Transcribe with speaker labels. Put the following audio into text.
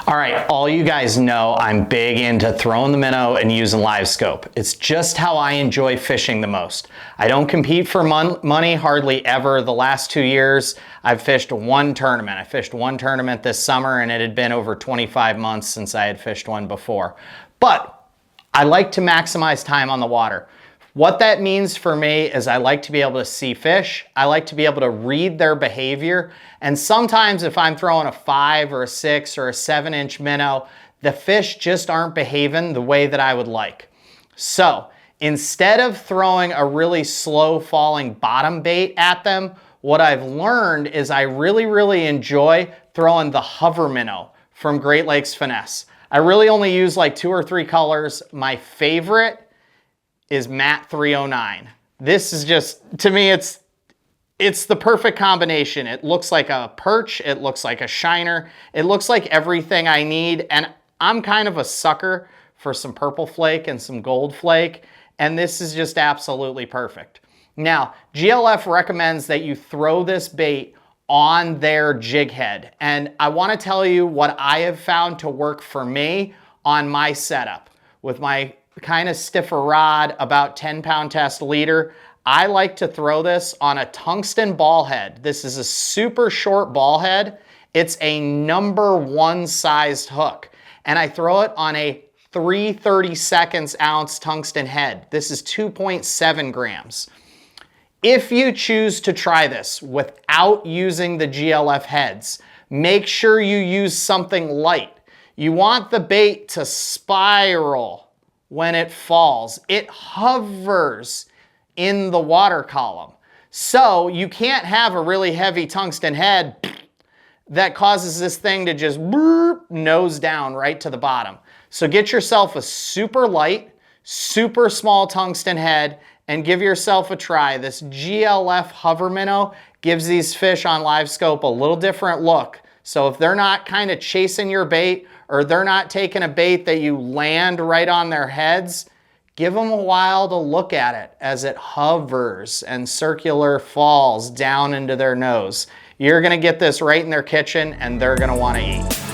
Speaker 1: All right, all you guys know I'm big into throwing the minnow and using live scope. It's just how I enjoy fishing the most. I don't compete for money hardly ever. The last 2 years, I've fished one tournament. I fished one tournament this summer and it had been over 25 months since I had fished one before. But I like to maximize time on the water. What that means for me is I like to be able to see fish. I like to be able to read their behavior. And sometimes if I'm throwing a 5 or a 6 or a 7-inch minnow, the fish just aren't behaving the way that I would like. So instead of throwing a really slow falling bottom bait at them, what I've learned is I really enjoy throwing the hover minnow from Great Lakes Finesse. I really only use like 2 or 3 colors. My favorite is Matte 309. This is just, to me, it's the perfect combination. It looks like a perch, it looks like a shiner, it looks like everything I need, and I'm kind of a sucker for some purple flake and some gold flake, and this is just absolutely perfect. Now, GLF recommends that you throw this bait on their jig head, and I want to tell you what I have found to work for me on my setup. With my kind of stiffer rod, about 10-pound test leader, I like to throw this on a tungsten ball head. This is a super short ball head. It's a #1 sized hook, and I throw it on a 3/32 ounce tungsten head. This is 2.7 grams. If you choose to try this without using the GLF heads, make sure you use something light. You want the bait to spiral when it falls. It hovers in the water column. So you can't have a really heavy tungsten head that causes this thing to just nose down right to the bottom. So get yourself a super light, super small tungsten head and give yourself a try. This GLF hover minnow gives these fish on live scope a little different look. So if they're not kind of chasing your bait or they're not taking a bait that you land right on their heads, give them a while to look at it as it hovers and circular falls down into their nose. You're gonna get this right in their kitchen and they're gonna wanna eat.